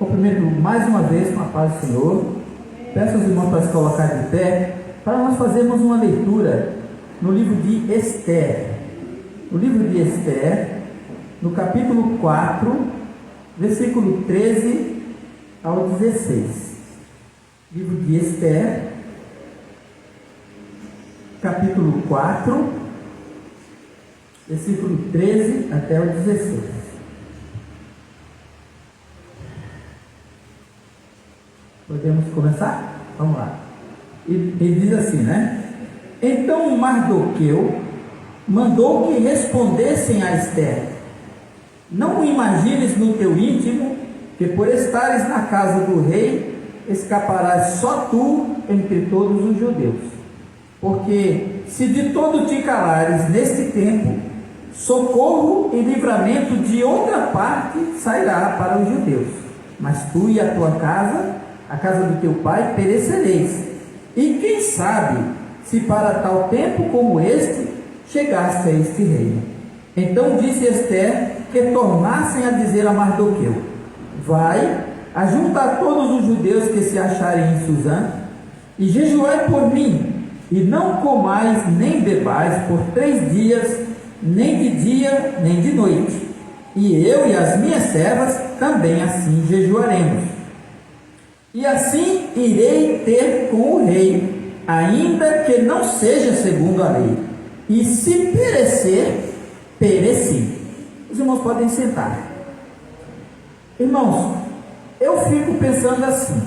Cumprimento mais uma vez com a paz do Senhor. Peço aos irmãos para se colocar de pé, para nós fazermos uma leitura no livro de Esther. No livro de Esther, no capítulo 4, versículo 13 ao 16. Livro de Esther, capítulo 4, versículo 13 até o 16. Podemos começar? Vamos lá. Ele diz assim, né? Então Mardoqueu mandou que respondessem a Esther: não imagines no teu íntimo que por estares na casa do rei escaparás só tu entre todos os judeus. Porque se de todo te calares neste tempo, socorro e livramento de outra parte sairá para os judeus. Mas tu e a tua casa, a casa do teu pai, perecereis. E quem sabe se para tal tempo como este chegaste a este reino. Então disse Esther que tornassem a dizer a Mardoqueu: vai, ajunta todos os judeus que se acharem em Suzã, e jejuai por mim, e não comais nem bebais por 3 dias, nem de dia nem de noite. E eu e as minhas servas também assim jejuaremos. E assim irei ter com o rei, ainda que não seja segundo a lei. E se perecer, pereci. Os irmãos podem sentar. Irmãos, eu fico pensando assim,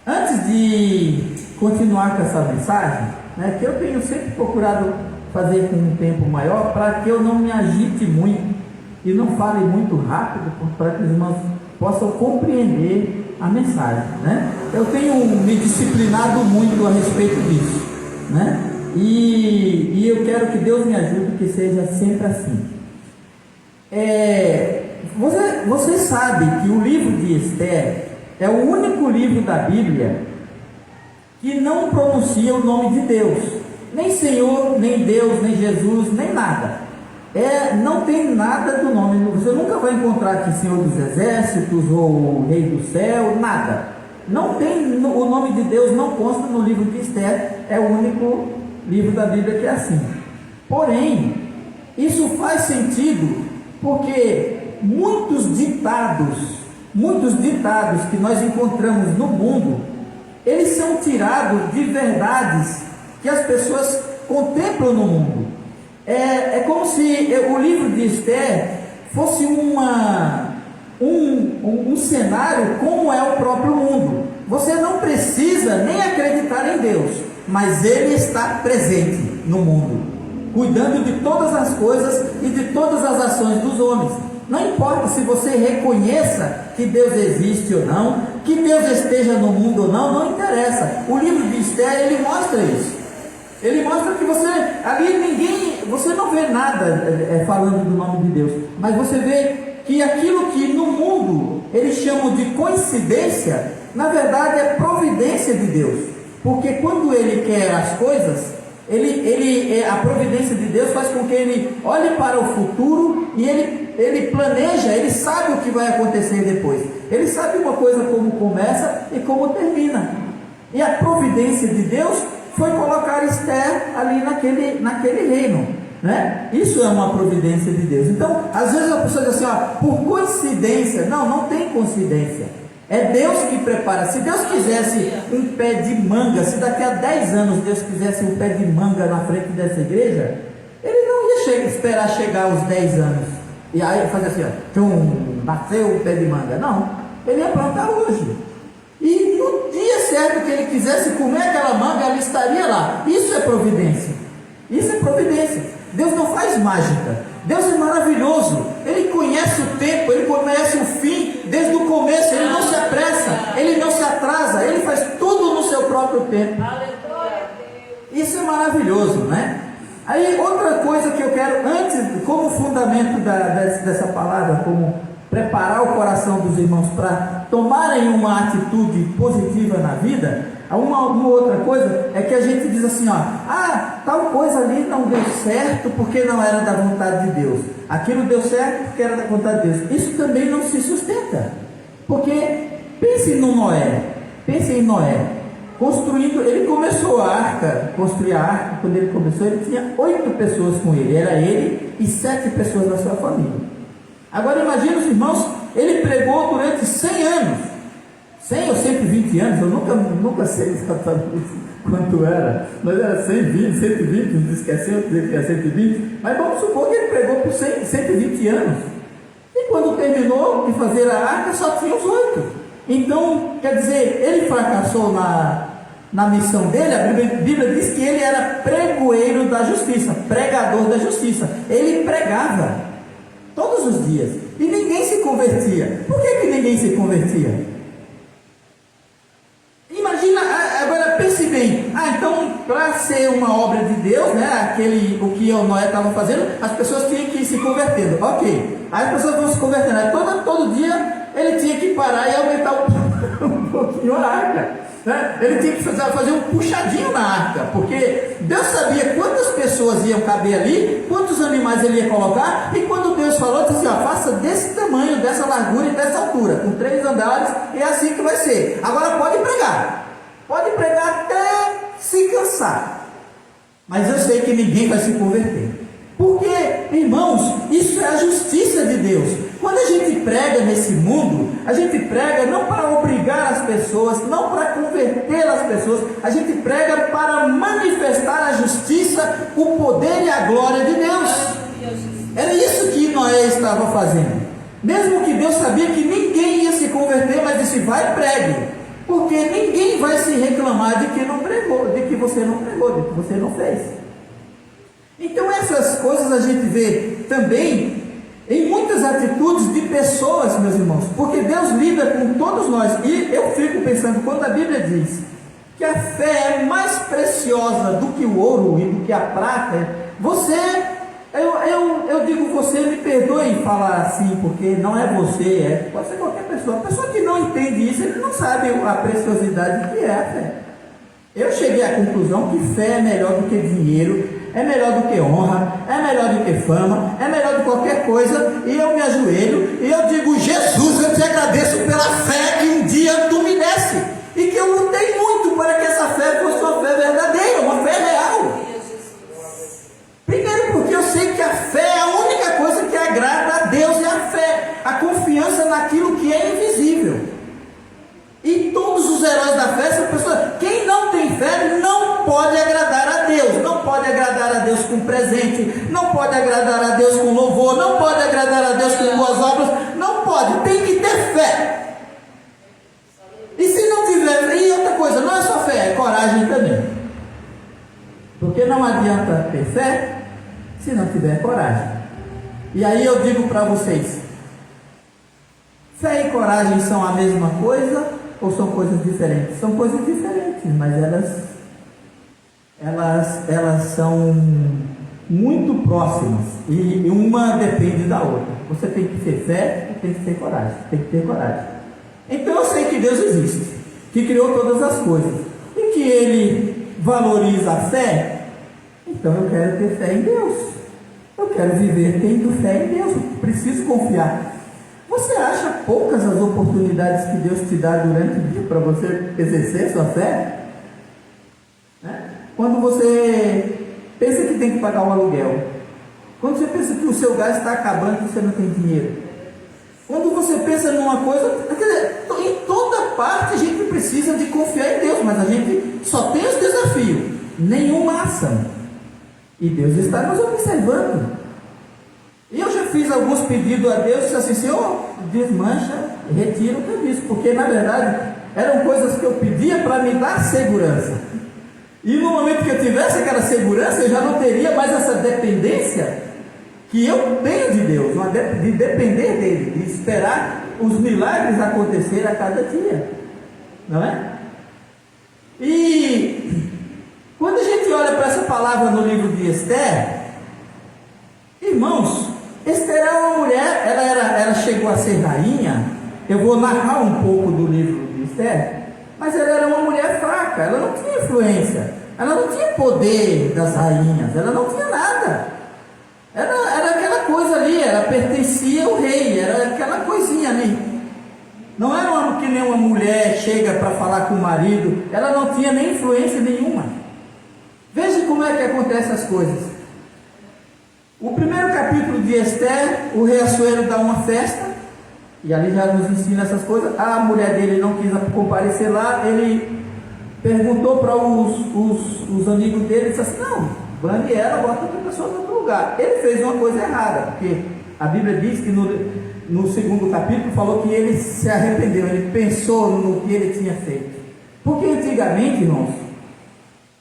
antes de continuar com essa mensagem, né, que eu tenho sempre procurado fazer com um tempo maior, para que eu não me agite muito e não fale muito rápido, para que os irmãos possam compreender a mensagem, né? Eu tenho me disciplinado muito a respeito disso, né? E eu quero que Deus me ajude que seja sempre assim. Você sabe que o livro de Esther é o único livro da Bíblia que não pronuncia o nome de Deus, nem Senhor, nem Deus, nem Jesus, nem nada. Não tem nada do nome. Você nunca vai encontrar aqui Senhor dos Exércitos ou Rei do Céu, nada. Não tem, o nome de Deus não consta no livro de Esther. É o único livro da Bíblia que é assim. Porém, isso faz sentido porque muitos ditados que nós encontramos no mundo, eles são tirados de verdades que as pessoas contemplam no mundo. É como se o livro de Esther fosse um cenário como é o próprio mundo. Você não precisa nem acreditar em Deus, mas Ele está presente no mundo, cuidando de todas as coisas e de todas as ações dos homens. Não importa se você reconheça que Deus existe ou não, que Deus esteja no mundo ou não, não interessa. O livro de Esther, ele mostra isso. Ele mostra que você não vê nada falando do nome de Deus, mas você vê que aquilo que no mundo eles chamam de coincidência, na verdade é providência de Deus, porque quando Ele quer as coisas, a providência de Deus faz com que Ele olhe para o futuro e Ele planeja, Ele sabe o que vai acontecer depois, Ele sabe uma coisa como começa e como termina, e a providência de Deus foi colocar Esther ali naquele reino, né? Isso é uma providência de Deus. Então, às vezes a pessoa diz assim, por coincidência. Não tem coincidência. É Deus que prepara. Se Deus quisesse um pé de manga, se daqui a 10 anos Deus quisesse um pé de manga na frente dessa igreja, Ele não ia esperar chegar aos 10 anos e aí fazer assim, nasceu o pé de manga. Não, Ele ia plantar hoje. E no dia certo que Ele quisesse comer aquela manga, ela estaria lá. Isso é providência. Isso é providência. Deus não faz mágica. Deus é maravilhoso. Ele conhece o tempo, Ele conhece o fim desde o começo. Ele não se apressa, Ele não se atrasa. Ele faz tudo no seu próprio tempo. Isso é maravilhoso, né? Aí outra coisa que eu quero, antes, como fundamento dessa palavra, como preparar o coração dos irmãos para tomarem uma atitude positiva na vida, uma outra coisa é que a gente diz assim, tal coisa ali não deu certo porque não era da vontade de Deus, aquilo deu certo porque era da vontade de Deus. Isso também não se sustenta, Porque pense no Noé, pense em Noé, construindo, ele começou a arca, construir a arca, quando ele começou, ele tinha 8 pessoas com ele, era ele e 7 pessoas da sua família. Agora imagina os irmãos, ele pregou durante 100 anos, 100 ou 120 anos, eu nunca sei exatamente quanto era, mas era 120, 120, não esqueceu dizer que era 120, mas vamos supor que ele pregou por 120 anos, e quando terminou de fazer a arca, só tinha os 8, então, quer dizer, ele fracassou na missão dele. A Bíblia diz que ele era pregoeiro da justiça, pregador da justiça, ele pregava todos os dias, e ninguém se convertia. Por que ninguém se convertia? Imagina, agora pense bem, então para ser uma obra de Deus, né, o que o Noé estava fazendo, as pessoas tinham que ir se convertendo, ok, aí as pessoas vão se convertendo, todo dia ele tinha que parar e aumentar um pouquinho a arca, né? Ele tinha que fazer um puxadinho na arca, porque Deus sabia quantas pessoas iam caber ali, quantos animais ele ia colocar, e quando Deus falou, disse assim, ó, faça desse tamanho, dessa largura e dessa altura, com 3 andares, é assim que vai ser. Agora pode pregar até se cansar, mas eu sei que ninguém vai se converter, porque, irmãos, isso é a justiça de Deus. Quando a gente prega nesse mundo, a gente prega não para obrigar as pessoas, não para converter as pessoas, a gente prega para manifestar a justiça, o poder e a glória de Deus. Era isso que Noé estava fazendo, mesmo que Deus sabia que ninguém ia se converter, mas disse, vai e pregue, porque ninguém vai se reclamar de que não pregou, de que você não pregou, de que você não fez. Então essas coisas a gente vê também em muitas atitudes de pessoas, meus irmãos, porque Deus lida com todos nós, e eu fico pensando, quando a Bíblia diz que a fé é mais preciosa do que o ouro e do que a prata, eu digo, você me perdoe em falar assim, porque não é você, pode ser qualquer pessoa, a pessoa que não entende isso, ele não sabe a preciosidade que é a fé. Eu cheguei à conclusão que fé é melhor do que dinheiro, é melhor do que honra, é melhor do que fama, é melhor do que qualquer coisa, e eu me ajoelho, e eu digo, Jesus, eu te agradeço pela fé que um dia tu me desse, e que eu lutei muito para que essa fé fosse uma fé verdadeira, uma fé real. Primeiro porque eu sei que a fé é a única coisa que agrada a Deus, é a fé, a confiança naquilo que é invisível. E todos os heróis da fé são pessoas, quem não tem fé não pode agradar a Deus, não pode agradar a Deus com presente, não pode agradar a Deus com louvor, não pode agradar a Deus com boas obras, não pode, tem que ter fé. E se não tiver, e outra coisa, não é só fé, é coragem também, porque não adianta ter fé se não tiver coragem. E aí eu digo para vocês, fé e coragem são a mesma coisa ou são coisas diferentes? São coisas diferentes, mas elas são muito próximas, e uma depende da outra. Você tem que ter fé e tem que ter coragem, tem que ter coragem. Então eu sei que Deus existe, que criou todas as coisas, e que Ele valoriza a fé. Então eu quero ter fé em Deus, eu quero viver tendo fé em Deus, eu preciso confiar. Você acha poucas as oportunidades que Deus te dá durante o dia para você exercer sua fé? Né? Quando você pensa que tem que pagar um aluguel, quando você pensa que o seu gás está acabando e você não tem dinheiro, quando você pensa numa coisa, quer dizer, em toda parte a gente precisa de confiar em Deus, mas a gente só tem os desafios, nenhuma ação, e Deus está nos observando. E eu já fiz alguns pedidos a Deus, disse assim, Senhor, desmancha, retira o que eu disse, porque na verdade eram coisas que eu pedia para me dar segurança, e no momento que eu tivesse aquela segurança, eu já não teria mais essa dependência que eu tenho de Deus, de depender dele, de esperar os milagres acontecer a cada dia, não é? E quando a gente olha para essa palavra no livro de Esther, irmãos, Esther é uma mulher, ela chegou a ser rainha. Eu vou narrar um pouco do livro de Esther, mas ela era uma mulher fraca, ela não tinha influência, ela não tinha poder das rainhas, ela não tinha nada, era aquela coisa ali, ela pertencia ao rei, era aquela coisinha ali. Não era que nem uma mulher chega para falar com o marido, ela não tinha nem influência nenhuma. Veja como é que acontecem as coisas. O primeiro capítulo de Esther, o rei Assuero dá uma festa, e ali já nos ensina essas coisas. A mulher dele não quis comparecer lá, ele perguntou para os amigos dele, e disse assim: não, bane ela, bota outra pessoa no outro lugar. Ele fez uma coisa errada, porque a Bíblia diz que no segundo capítulo falou que ele se arrependeu, ele pensou no que ele tinha feito. Porque antigamente, irmãos,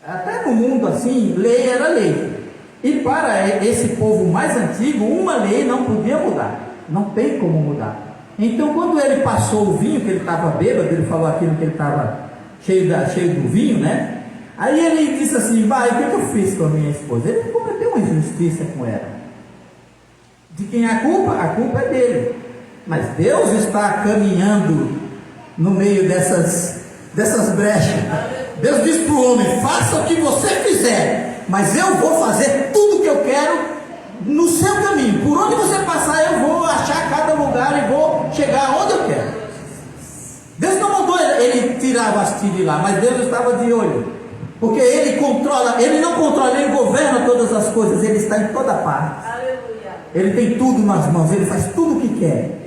até no mundo assim, lei era lei. E para esse povo mais antigo, uma lei não podia mudar, não tem como mudar. Então, quando ele passou o vinho, que ele estava bêbado, ele falou aquilo que ele estava cheio do vinho, né? Aí ele disse assim: vai, o que eu fiz com a minha esposa? Ele cometeu uma injustiça com ela. De quem é a culpa? A culpa é dele. Mas Deus está caminhando no meio dessas brechas. Deus diz para o homem: faça o que você fizer, mas eu vou fazer tudo o que eu quero no seu caminho. Por onde você passar, eu vou achar cada lugar e vou chegar onde eu quero. Deus não mandou ele tirar a Bastilha de lá, mas Deus estava de olho, porque ele controla, ele não controla, ele governa todas as coisas, ele está em toda parte. Aleluia. Ele tem tudo nas mãos, ele faz tudo o que quer.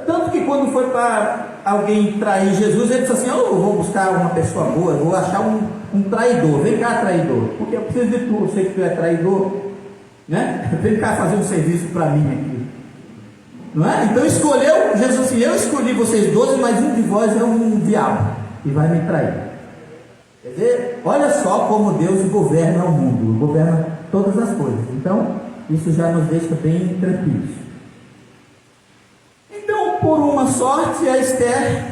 Tanto que quando foi para alguém trair Jesus, ele disse assim: eu vou buscar uma pessoa boa, eu vou achar um traidor. Vem cá, traidor, porque eu preciso de tu, eu sei que tu é traidor, né? Vem cá fazer um serviço para mim aqui, não é? Então escolheu Jesus assim: eu escolhi vocês 12, mas um de vós é um diabo e vai me trair. Quer dizer, olha só como Deus governa o mundo, governa todas as coisas. Então isso já nos deixa bem tranquilos. Então, por uma sorte, a Esther,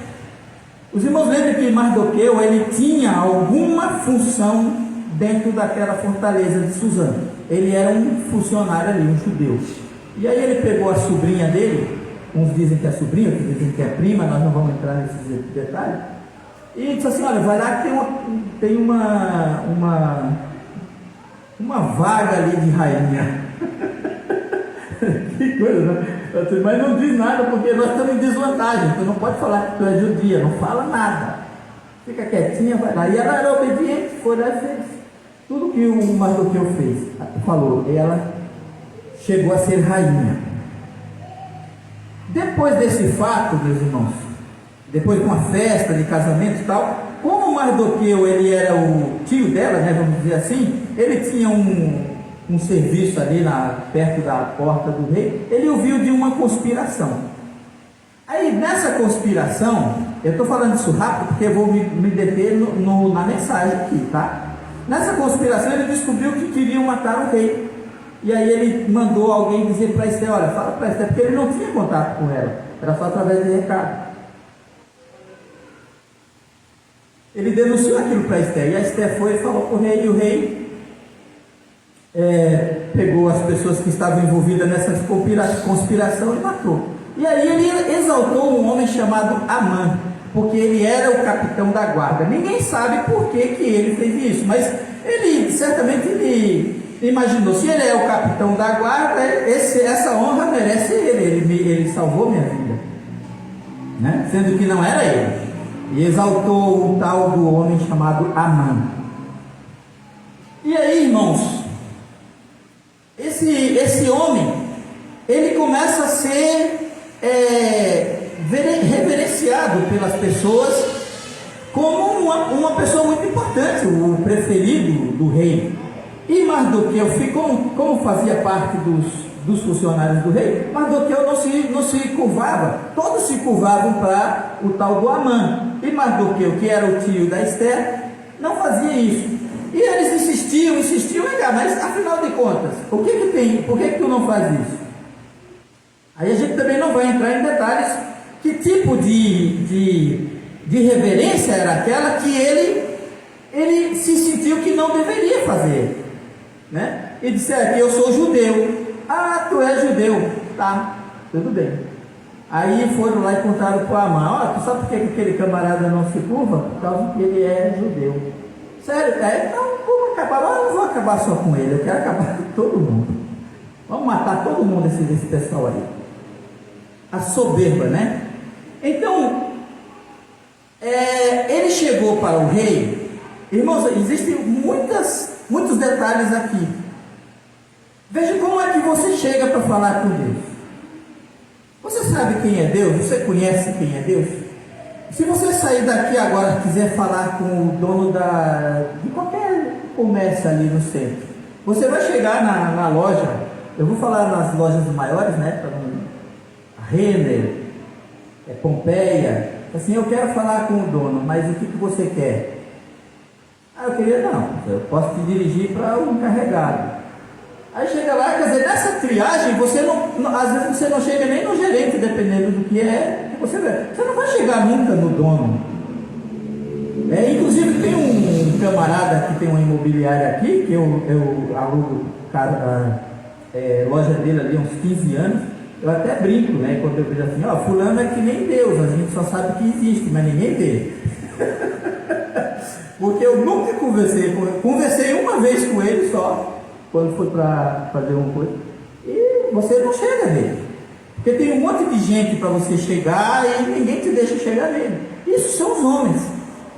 os irmãos lembram que Mardoqueu, ele tinha alguma função dentro daquela fortaleza de Suzã. Ele era um funcionário ali, um judeu. E aí ele pegou a sobrinha dele, uns dizem que é sobrinha, outros dizem que é prima, nós não vamos entrar nesses detalhes, e disse assim: olha, vai lá que tem uma vaga ali de rainha. Que coisa, né? Mas não diz nada, porque nós estamos em desvantagem. Tu não pode falar que tu é judia, não fala nada, fica quietinha, vai lá. E ela era obediente, foi lá e fez tudo que o Mardoqueu fez, falou. Ela chegou a ser rainha. Depois desse fato, meus irmãos, depois de uma festa de casamento e tal, como Mardoqueu, ele era o tio dela, né, vamos dizer assim, ele tinha um serviço ali perto da porta do rei. Ele ouviu de uma conspiração. Aí nessa conspiração, eu estou falando isso rápido porque eu vou me deter na mensagem aqui, tá? Nessa conspiração ele descobriu que queriam matar o rei. E aí ele mandou alguém dizer para Esther: olha, fala para Esther, porque ele não tinha contato com ela, era só através de recado. Ele denunciou aquilo para Esther, e a Esther foi e falou para o rei, e o rei pegou as pessoas que estavam envolvidas nessa conspiração e matou. E aí ele exaltou um homem chamado Amã, porque ele era o capitão da guarda. Ninguém sabe por que ele fez isso, mas ele certamente ele imaginou: se ele é o capitão da guarda, essa honra merece ele salvou minha vida, né? Sendo que não era ele. E exaltou o tal do homem chamado Amã. E aí, irmãos, esse homem, ele começa a ser reverenciado pelas pessoas como uma pessoa muito importante, o preferido do rei. E Mardoqueu, como fazia parte dos funcionários do rei, Mardoqueu não se curvava, todos se curvavam para o tal do Amã. E Mardoqueu, que era o tio da Esther, não fazia isso. E eles insistiam, mas afinal de contas, o que tem? Por que tu não faz isso? Aí a gente também não vai entrar em detalhes que tipo de reverência era aquela que ele se sentiu que não deveria fazer, né? E disse: que eu sou judeu. Ah, tu és judeu, tá, tudo bem. Aí foram lá e contaram para Amã: tu sabe por que aquele camarada não se curva? Por causa que ele é judeu. Sério? Então vamos acabar. Eu não vou acabar só com ele, eu quero acabar com todo mundo. Vamos matar todo mundo, esse pessoal aí. A soberba, né? Então, ele chegou para o rei. Irmãos, existem muitos detalhes aqui. Veja como é que você chega para falar com Deus. Você sabe quem é Deus? Você conhece quem é Deus? Se você sair daqui agora e quiser falar com o dono de qualquer comércio ali no centro, você vai chegar na loja. Eu vou falar nas lojas maiores, né? A Renner, Pompeia. Assim, eu quero falar com o dono, mas o que você quer? Eu queria, não, eu posso te dirigir para um encarregado. Aí chega lá, quer dizer, nessa triagem, você não, às vezes você não chega nem no gerente, dependendo do que é, você não vai chegar nunca no dono. Inclusive tem um camarada que tem uma imobiliária aqui, que eu alugo loja dele ali há uns 15 anos, eu até brinco, né, quando eu vejo assim, fulano é que nem Deus, a gente só sabe que existe, mas ninguém vê. Porque eu nunca conversei uma vez com ele só, quando foi para fazer uma coisa, e você não chega nele, porque tem um monte de gente para você chegar e ninguém te deixa chegar nele. Isso são os homens.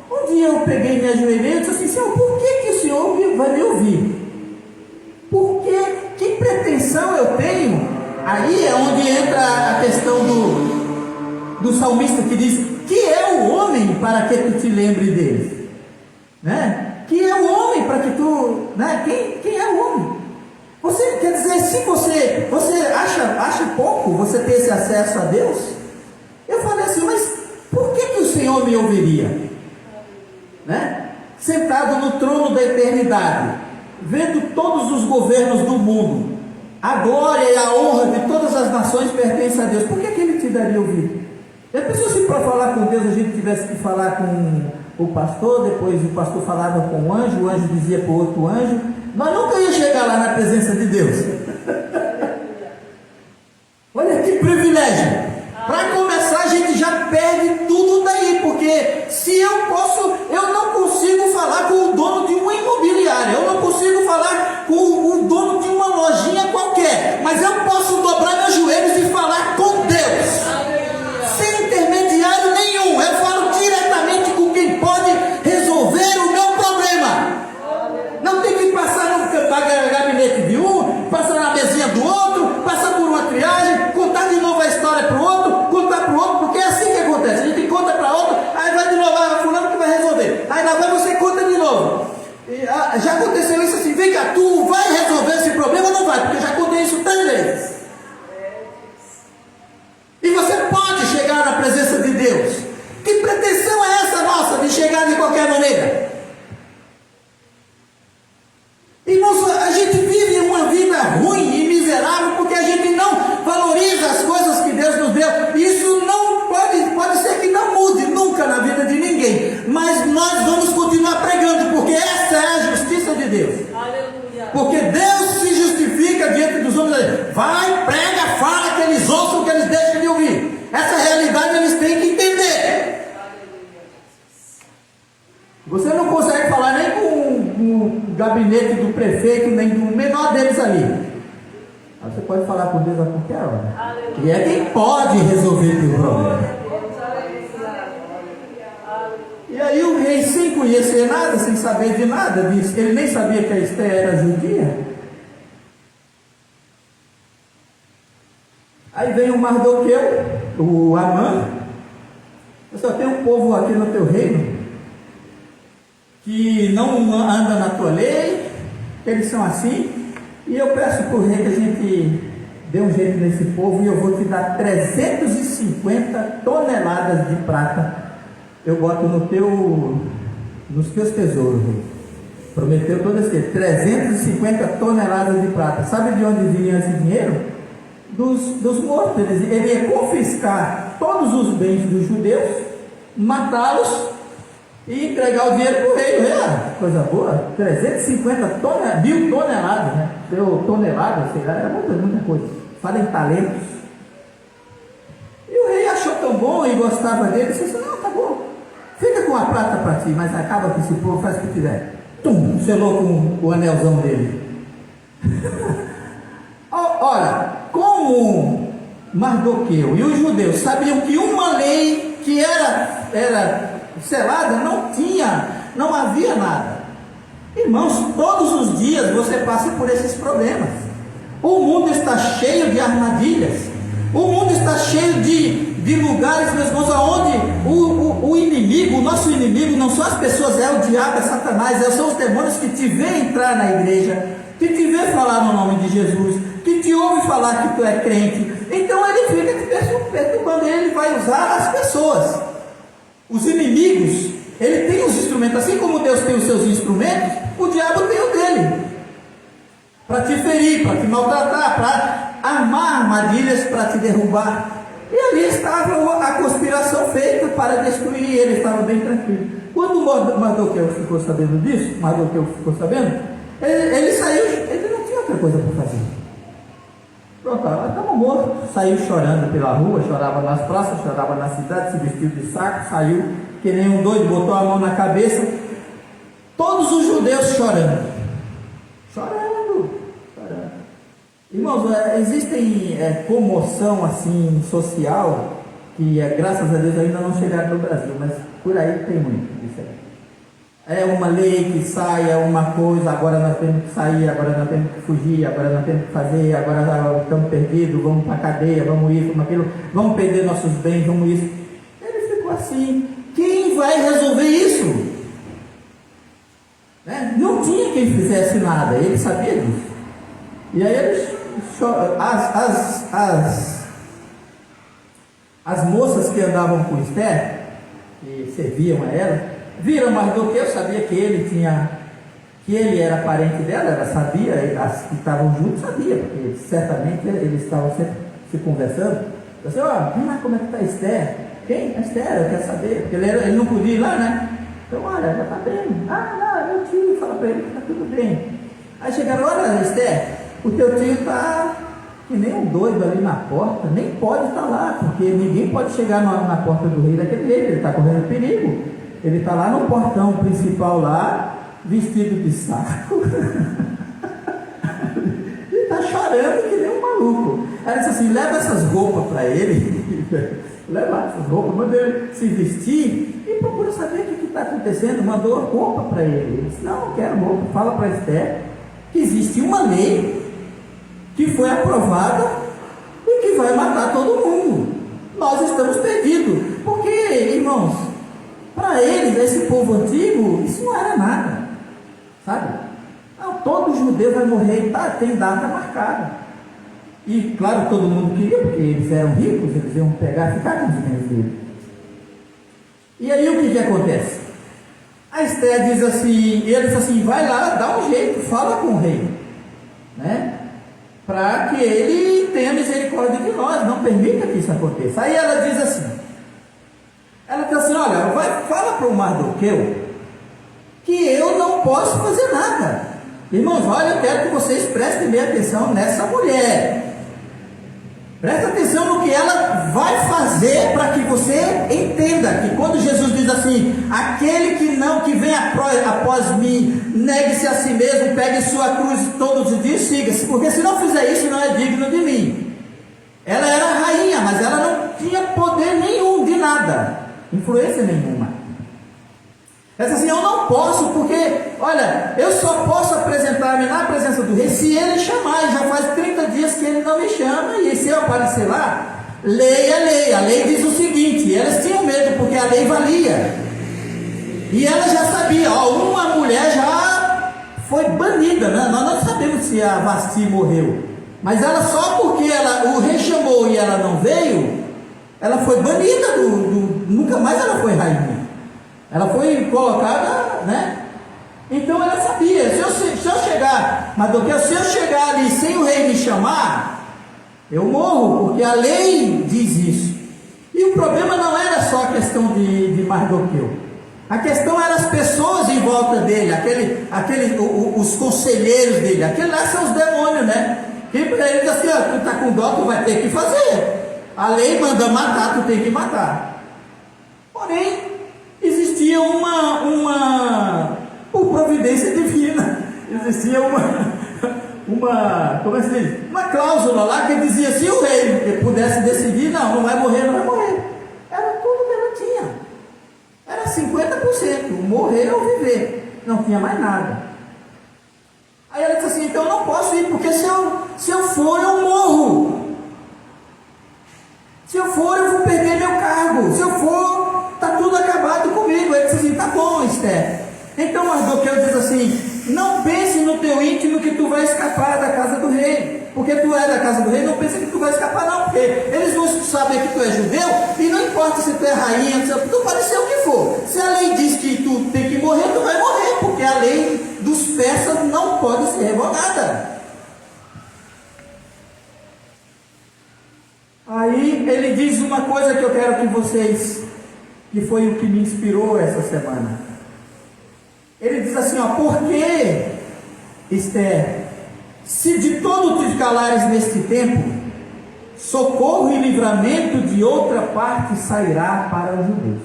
Um dia eu peguei, me ajoelhei e disse assim: Senhor, por que o Senhor vai me ouvir? Porque que pretensão eu tenho? Aí é onde entra a questão do salmista que diz: que é o homem para que tu te lembre dele? Né? Que é o homem para que tu, né? Quem é o homem? Você quer dizer, se você acha pouco você ter esse acesso a Deus? Eu falei assim, mas por que o Senhor me ouviria? Né? Sentado no trono da eternidade, vendo todos os governos do mundo, a glória e a honra de todas as nações pertencem a Deus. Por que Ele te daria ouvido? Já pensou se para falar com Deus a gente tivesse que falar com o pastor, depois o pastor falava com o anjo dizia para o outro anjo, nós nunca ia chegar lá na presença de Deus. Olha que privilégio. Para começar, a gente já perde tudo daí, porque se eu não consigo falar com o dono de uma imobiliária, eu não consigo falar com o dono de uma lojinha qualquer, mas eu posso dobrar meus joelhos e falar com Deus, sem intermediário nenhum. Eu falo diretamente com quem pode resolver o meu problema. Não tem que passar no gabinete de um, passar na mesinha do outro, passar por uma triagem, contar de novo a história para o outro, contar para o outro, porque é assim que acontece. A gente conta para outro, aí vai de novo, fulano que vai resolver. Aí lá vai você conta de novo. Já aconteceu isso assim, vem cá, tu vai resolver esse problema ou não vai? Porque eu já contei isso 3 vezes. E você pode chegar na presença de Deus. Que pretensão é essa nossa de chegar de qualquer maneira? Irmãos, a gente vive uma vida ruim e miserável porque a gente não valoriza as coisas que Deus nos deu. Isso não pode ser que não mude nunca na vida de ninguém, mas nós vamos continuar pregando, porque essa é a justiça de Deus. Aleluia. Porque Deus se justifica diante dos homens. Vai, prega, fala, que eles ouçam, que eles deixem de ouvir. Essa realidade eles têm que entender. Você não consegue falar nem com o gabinete do prefeito, nem do menor deles ali. Você pode falar com Deus a qualquer hora. E é quem pode resolver o teu problema. E aí o rei, sem conhecer nada, sem saber de nada, disse que ele nem sabia que a Esther era judia. Aí vem o Mardoqueu, o Amã. Eu só tenho um povo aqui no teu reino que não anda na tua lei, eles são assim, e eu peço para o rei que a gente dê um jeito nesse povo, e eu vou te dar 350 toneladas de prata, eu boto nos teus tesouros, rei. Prometeu todo esse 350 toneladas de prata. Sabe de onde vinha esse dinheiro? Dos mortos. Ele ia confiscar todos os bens dos judeus, matá-los e entregar o dinheiro para o rei. Coisa boa, 350 mil toneladas, né? Toneladas, sei lá, era muita coisa. Fala em talentos. E o rei achou tão bom e gostava dele, disse assim: não, tá bom, fica com a prata para ti, mas acaba com esse povo, faz o que tiver. Selou com o anelzão dele. Ora, como Mardoqueu e os judeus sabiam que uma lei que era selada não havia nada. Irmãos, todos os dias você passa por esses problemas. O mundo está cheio de armadilhas. O mundo está cheio de lugares, meus irmãos, onde o inimigo, o nosso inimigo, não são as pessoas, é o diabo, é Satanás, são os demônios que te vê entrar na igreja, que te vê falar no nome de Jesus, que te ouve falar que tu é crente. Então ele fica te perturbando, ele vai usar as pessoas. Os inimigos, ele tem os instrumentos, assim como Deus tem os seus instrumentos, o diabo tem o dele, para te ferir, para te maltratar, para armar armadilhas, para te derrubar. E ali estava a conspiração feita para destruir, ele estava bem tranquilo. Quando Mardoqueu ficou sabendo disso, ele saiu, ele não tinha outra coisa para fazer. Pronto, estava morto, saiu chorando pela rua, chorava nas praças, chorava na cidade, se vestiu de saco, saiu que nem um doido, botou a mão na cabeça. Todos os judeus chorando. Irmãos, existem comoção assim social, que graças a Deus ainda não chegaram no Brasil, mas por aí tem muito isso aí. É uma lei que sai, é uma coisa, agora nós temos que sair, agora nós temos que fugir, agora nós temos que fazer, agora estamos perdidos, vamos para a cadeia, vamos isso, vamos aquilo, vamos perder nossos bens, vamos isso. Ele ficou assim. Quem vai resolver isso? Não tinha quem fizesse nada, ele sabia disso. E aí as moças que andavam com Esther, que serviam a ela, viram Mardoqueu, sabia que ele era parente dela, ela sabia, as que estavam juntos sabia, porque certamente eles estavam sempre se conversando. Assim, vamos lá, como é que está Esther? Quem? A Esther, eu quero saber, porque ele não podia ir lá, né? Então, olha, já está bem. Meu tio, fala para ele que está tudo bem. Aí chegaram, olha, Esther, o teu tio está que nem um doido ali na porta, nem pode estar lá, porque ninguém pode chegar na porta do rei daquele jeito, ele está correndo perigo. Ele está lá no portão principal lá, vestido de saco, e está chorando que nem um maluco. Ela disse assim, leva essas roupas para ele, leva essas roupas, manda ele se vestir, e procura saber o que está acontecendo, mandou roupa para ele. Ele disse, não quero roupa, fala para Esther que existe uma lei que foi aprovada e que vai matar todo mundo. Nós estamos perdidos, porque, irmãos, para eles, esse povo antigo, isso não era nada, sabe? Não, todo judeu vai morrer, tem data marcada. E claro, todo mundo queria, porque eles eram ricos, eles iam pegar e ficar com os bens dele. E aí o que acontece? A Esther diz assim, ele diz assim, vai lá, dá um jeito, fala com o rei, né? Para que ele tenha misericórdia de nós, não permita que isso aconteça. Aí ela diz assim, olha, fala para o Mardoqueu que eu não posso fazer nada. Irmãos, olha, eu quero que vocês prestem bem atenção nessa mulher. Presta atenção no que ela vai fazer, para que você entenda que quando Jesus diz assim, aquele que vem após mim, negue-se a si mesmo, pegue sua cruz todos os dias, siga-se, porque se não fizer isso, não é digno de mim. Ela era rainha, mas ela não tinha poder nenhum de nada, influência nenhuma. Ela disse assim, eu não posso, porque, olha, eu só posso apresentar-me na presença do rei se ele chamar, e já faz 30 dias que ele não me chama, e se eu aparecer lá, leia a lei. A lei diz o seguinte, elas tinham medo, porque a lei valia, e ela já sabia, uma mulher já foi banida, né? Nós não sabemos se a Vasti morreu, mas ela só porque o rei chamou e ela não veio, ela foi banida, nunca mais ela foi rainha. Ela foi colocada, né? Então ela sabia, se eu chegar, Mardoqueu, se eu chegar ali sem o rei me chamar, eu morro, porque a lei diz isso. E o problema não era só a questão de Mardoqueu. A questão era as pessoas em volta dele, os conselheiros dele, aqueles lá são os demônios, né? Que para ele diz assim, tu está com dó, tu vai ter que fazer. A lei manda matar, tu tem que matar. Porém, existia por providência divina, existia uma cláusula lá que dizia, se o rei pudesse não vai morrer, não vai morrer. Era tudo que ela tinha. Era 50%, morrer ou viver. Não tinha mais nada. Aí ela disse assim, então eu não posso ir, porque se eu for, eu morro. Se eu for, eu vou perder meu cargo. Se eu for, está tudo acabado comigo. Ele disse assim, tá bom, Esther. Então Mardoqueu diz assim, não pense no teu íntimo que tu vai escapar da casa do rei. Porque tu é da casa do rei, não pensa que tu vai escapar não. Porque eles vão saber que tu é judeu, e não importa se tu é rainha, tu pode ser o que for. Se a lei diz que tu tem que morrer, tu vai morrer. Porque a lei dos persas não pode ser revogada. Aí ele diz uma coisa que eu quero que vocês, que foi o que me inspirou essa semana. Ele diz assim, ó, porque, Esther, se de todo te calares neste tempo, socorro e livramento de outra parte sairá para os judeus.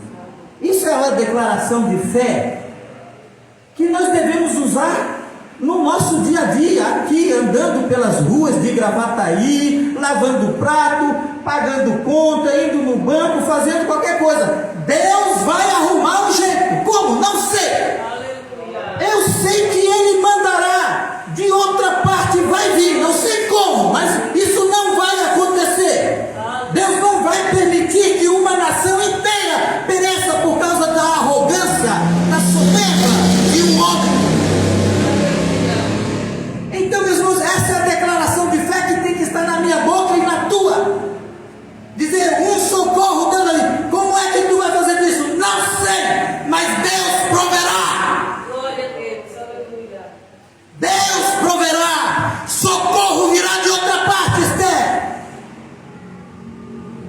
Isso é uma declaração de fé que nós devemos usar no nosso dia a dia, aqui andando pelas ruas de Gravataí, lavando prato, pagando conta, indo no banco, fazendo qualquer coisa. Deus vai arrumar um jeito. Como? Não sei. Eu sei que Ele mandará, de outra parte vai vir, não sei como, mas isso não vai acontecer. Deus não vai permitir que uma nação inteira pereça por causa da arrogância, da soberba de um homem. Então, meus irmãos, essa é a declaração de fé que tem que estar na minha boca e na tua. Dizer, um socorro dando ali. Como é que tu vai fazer isso? Não sei, mas Deus proverá. Glória a Deus, aleluia. Deus proverá. Socorro virá de outra parte, Esther.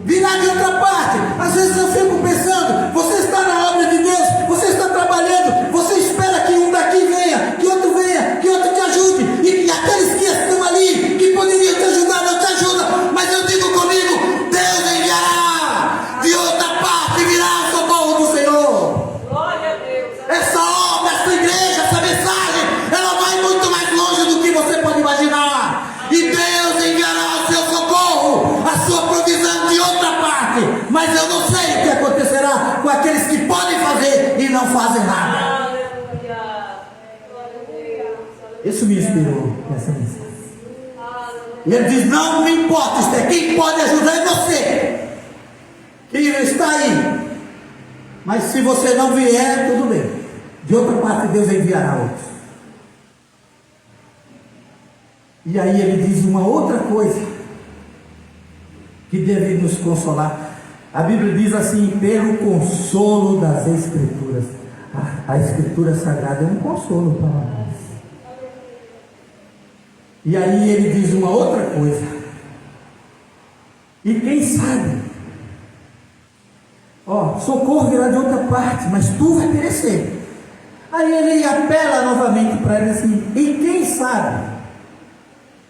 Virá de outra parte. Às vezes eu fico pensando, você está na obra de Deus, você está trabalhando, você espera que um daqui venha, que outro venha, que outro te ajude, e aqueles que estão ali, que poderiam te ajudar, não te ajudam, mas eu digo comigo, Deus enviará, de outra parte virá o socorro do Senhor. Glória a Deus. Essa obra, essa igreja, essa mensagem, ela vai muito mais longe do que você pode imaginar, e Deus enviará o seu socorro, a sua provisão de outra parte, mas eu não sei o que acontecerá com aqueles que podem fazer e não fazem nada. Isso me inspirou nessa mensagem. E ele diz, não me importa, Esther, quem pode ajudar é você, que está aí, mas se você não vier, tudo bem, de outra parte Deus enviará outros. E aí ele diz uma outra coisa que deve nos consolar. A Bíblia diz assim, pelo consolo das Escrituras. A Escritura Sagrada é um consolo para nós. E aí ele diz uma outra coisa. E quem sabe, socorro virá de outra parte, mas tu vai perecer. Aí ele apela novamente para ele assim, e quem sabe?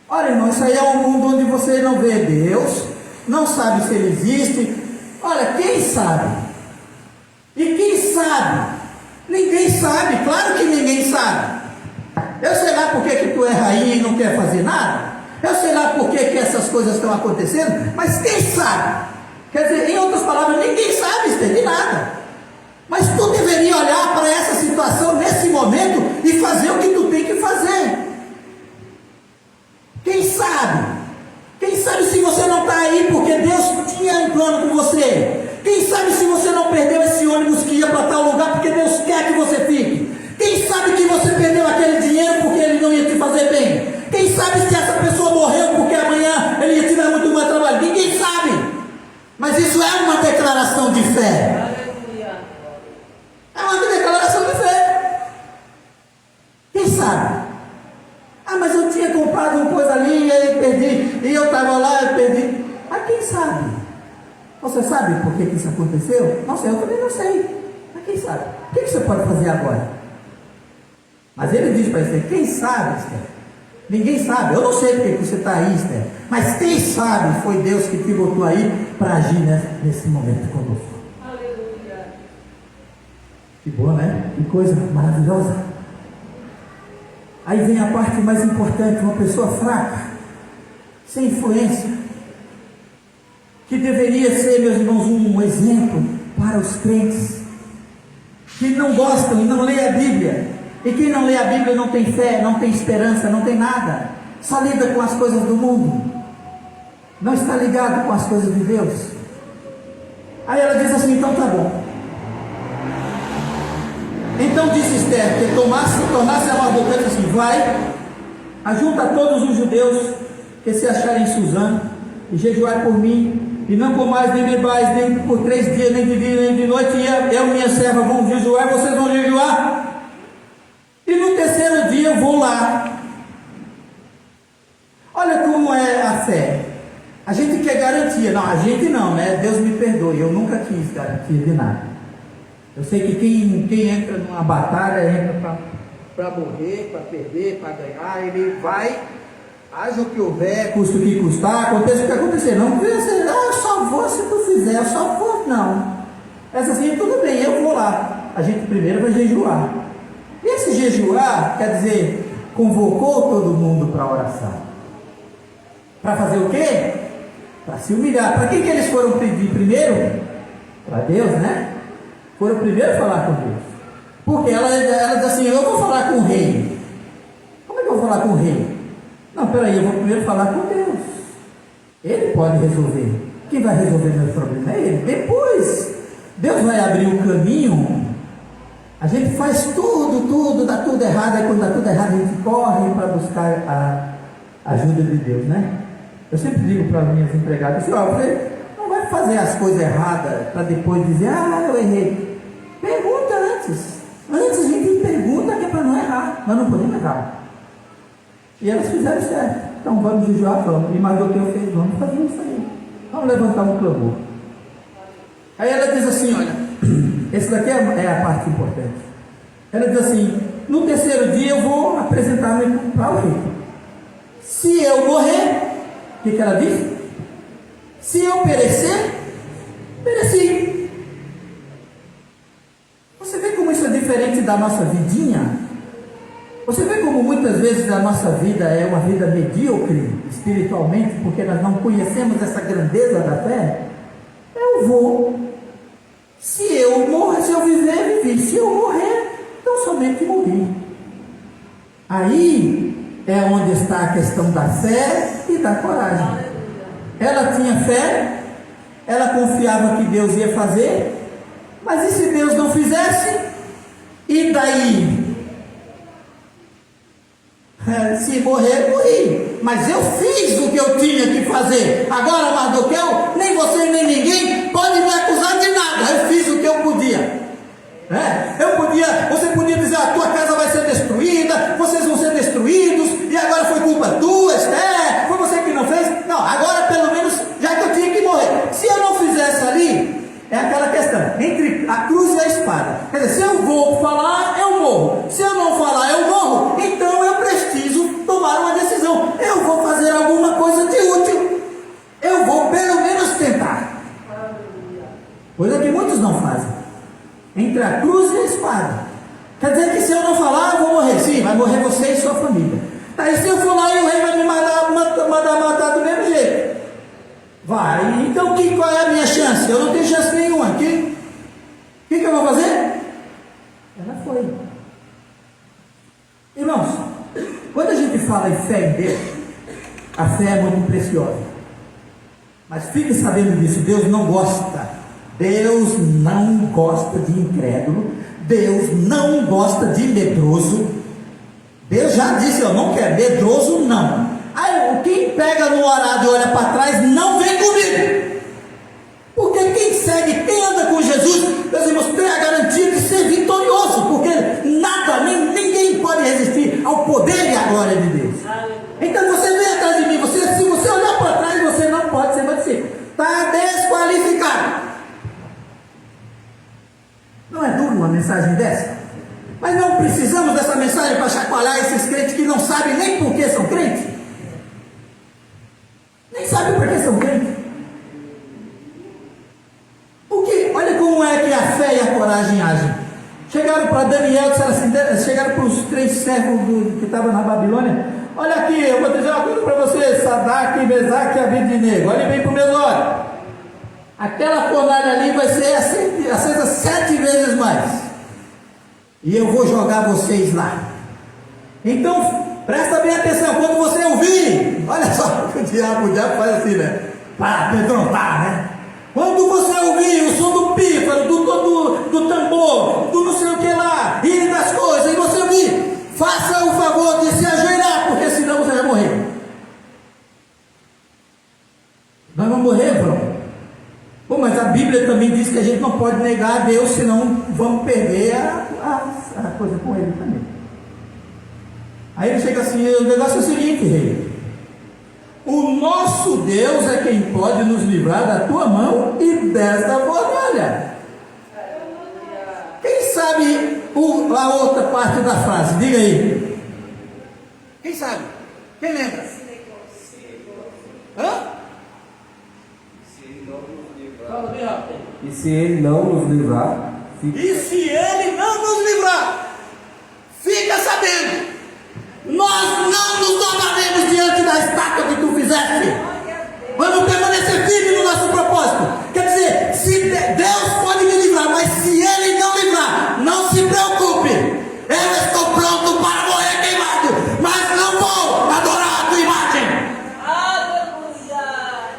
Olha, irmão, isso aí é um mundo onde você não vê Deus, não sabe se Ele existe. Olha, quem sabe? E quem sabe? Ninguém sabe, claro que ninguém sabe. Eu sei lá por que tu é rainha e não quer fazer nada. Eu sei lá por que essas coisas estão acontecendo, mas quem sabe? Quer dizer, em outras palavras, ninguém sabe de nada. Mas tu deveria olhar para essa situação nesse momento e fazer o que tu tem que fazer. Quem sabe? Quem sabe se você não está aí porque Deus tinha um plano com você? Quem sabe se você não perdeu esse ônibus que ia para tal lugar porque Deus quer que você fique? Quem sabe que você perdeu aquele dinheiro porque Ele não ia te fazer bem? Quem sabe se essa pessoa morreu porque amanhã Ele ia te dar muito mais trabalho? Ninguém sabe. Mas isso é uma declaração de fé. É uma declaração de fé. Quem sabe? Mas eu tinha comprado uma coisa ali e aí perdi, e eu estava lá e perdi. Mas quem sabe? Você sabe por que isso aconteceu? Não sei, eu também não sei. Mas quem sabe? O que você pode fazer agora? Mas ele diz para você, quem sabe, Esther? Ninguém sabe, eu não sei por que você está aí, Esther. Mas quem sabe foi Deus que te botou aí para agir nesse momento conosco. Aleluia. Que bom, né? Que coisa maravilhosa. Aí vem a parte mais importante, uma pessoa fraca, sem influência, que deveria ser, meus irmãos, um exemplo para os crentes que não gostam e não lê a Bíblia. E quem não lê a Bíblia não tem fé, não tem esperança, não tem nada, só lida com as coisas do mundo, não está ligado com as coisas de Deus. Aí ela diz assim: então tá bom. Então disse Esther, que tornasse a Mardoqueu, assim: vai, ajunta todos os judeus que se acharem em Suzã, e jejuai por mim, e não comais nem bebais, nem por 3 dias, nem de dia, nem de noite, e eu e minha serva vão jejuar, vocês vão jejuar, e no terceiro dia eu vou lá. Olha como é a fé. A gente quer garantia. Não, a gente não, né? Deus me perdoe, eu nunca quis garantia de nada. Eu sei que quem entra numa batalha, entra para morrer, para perder, para ganhar. Ele vai, haja o que houver, custa o que custar, aconteça o que acontecer. Não precisa ser, eu só vou se tu fizer, eu só vou, não. Essa assim, tudo bem, eu vou lá. A gente primeiro vai jejuar. E esse jejuar, quer dizer, convocou todo mundo para a oração. Para fazer o quê? Para se humilhar. Para quem que eles foram pedir primeiro? Para Deus, né? Foram primeiro falar com Deus. Porque ela diz assim: eu vou falar com o rei. Como é que eu vou falar com o rei? Não, peraí, eu vou primeiro falar com Deus. Ele pode resolver. Quem vai resolver meu problema é Ele. Depois, Deus vai abrir o caminho. A gente faz tudo, dá tudo errado. Aí quando dá tudo errado, a gente corre para buscar a ajuda de Deus, né? Eu sempre digo para as minhas empregadas assim: você não vai fazer as coisas erradas para depois dizer: eu errei. Pergunta antes. Antes a gente pergunta, que é para não errar. Nós não podemos errar. E elas fizeram certo. Então vamos jejuar, vamos. E Mardoqueu fez: vamos fazer isso aí. Vamos levantar um clamor. Aí ela diz assim: olha, esse daqui é a parte importante. Ela diz assim: no terceiro dia eu vou apresentar-me para o rei. Se eu morrer, o que ela diz? Se eu perecer, pereci. Você vê como isso é diferente da nossa vidinha? Você vê como muitas vezes a nossa vida é uma vida medíocre espiritualmente, porque nós não conhecemos essa grandeza da fé? Eu vou. Se eu morrer, se eu viver, vivi. Se eu morrer, então somente morri. Aí é onde está a questão da fé e da coragem. Ela tinha fé, ela confiava que Deus ia fazer, mas e se Deus não fizesse? E daí? Se morrer, morri, mas eu fiz o que eu tinha que fazer. Agora, Mardoqueu, nem você nem ninguém pode me acusar de nada. Eu fiz o que eu podia. Você podia dizer: a tua casa vai ser destruída, vocês vão ser destruídos, e agora foi culpa tua, Esther, foi você que não fez. Não, agora pelo menos, já que eu tinha que morrer. Se eu não fizesse ali, é aquela questão, entre a cruz e a espada. Quer dizer, se eu vou falar, eu morro. Se eu não falar, eu morro. Então eu preciso tomar uma decisão. Eu vou fazer alguma coisa de útil. Eu vou pelo menos tentar. Coisa que muitos não fazem. Entre a cruz e a espada. Quer dizer que se eu não falar, eu vou morrer. Sim, vai morrer você e sua família. Tá, e se eu for lá e o rei vai me mandar matar do mesmo jeito? Vai. Então qual é a minha chance? Eu não tenho chance nenhuma. O que eu vou fazer? Ela foi. Irmãos, quando a gente fala em fé em Deus, a fé é muito preciosa. Mas fique sabendo disso: Deus não gosta. Deus não gosta de incrédulo. Deus não gosta de medroso. Deus já disse: eu não quero medroso, não. Aí quem pega no horário e olha para trás, não vem comigo. Porque quem segue, quem anda com Jesus, meus irmãos, tem a garantia de ser vitorioso. Porque nada, ninguém pode resistir ao poder e à glória de Deus. Então você vem atrás de mim, se você olhar para trás, você não pode ser vencido. Está desqualificado. Não é duro uma mensagem dessa? Mas não precisamos dessa mensagem para chacoalhar esses crentes que não sabem nem por que são crentes. Nem sabem por que são crentes. Porque olha como é que a fé e a coragem agem. Chegaram para Daniel, chegaram para os 3 servos que estavam na Babilônia: olha aqui, eu vou dizer uma coisa para você, Sadraque, Mesaque e Abednego, olhem bem para os meus olhos. fornalha ali vai ser acesa 7 vezes mais. E eu vou jogar vocês lá. Então, presta bem atenção, quando você ouvir, olha só, o diabo faz assim, né? Para amedrontar, né? Quando você ouvir o som do pífaro, do tambor, do não sei o que lá, e das coisas, e você ouvir, faça o favor de se ajoelhar, porque senão você vai morrer. Nós vamos morrer, Bruno? Bom, mas a Bíblia também diz que a gente não pode negar a Deus, senão vamos perder a coisa com Ele também. Aí ele chega assim, o negócio é o seguinte, rei. O nosso Deus é quem pode nos livrar da tua mão e desta fornalha. Quem sabe a outra parte da frase? Diga aí. Quem sabe? Quem lembra? Hã? E se ele não nos livrar? E se ele não nos livrar? Fica sabendo. Nós não nos dobraremos diante da estátua que tu fizeste. Vamos permanecer firmes no nosso propósito. Quer dizer, se Deus pode me livrar, mas se Ele não livrar, não se preocupe. Eu estou pronto para morrer queimado, mas não vou adorar a tua imagem.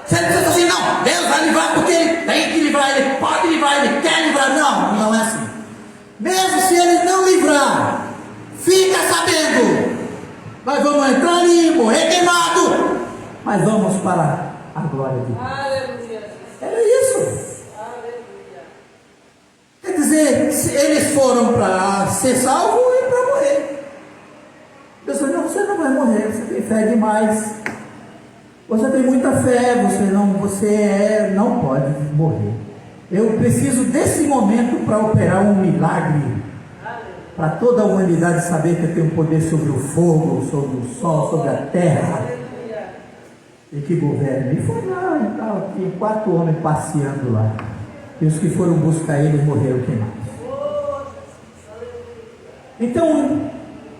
Você não pensa assim, não, Deus vai livrar porque Ele tem que livrar, Ele pode livrar, Ele quer livrar. Não, não é assim. Mesmo se Ele não livrar, fica sabendo. Nós vamos entrar ali, morrer queimado, mas vamos para a glória de Deus. Aleluia. Era isso. Aleluia. Quer dizer, se eles foram para ser salvos e para morrer. Deus falou, não, você não vai morrer, você tem fé demais. Você tem muita fé, você não pode morrer. Eu preciso desse momento para operar um milagre. Para toda a humanidade saber que eu tenho poder sobre o fogo, sobre o sol, sobre a terra. E que governa. E foi lá e tal, tinha 4 homens passeando lá. E os que foram buscar eles morreram queimados. Então,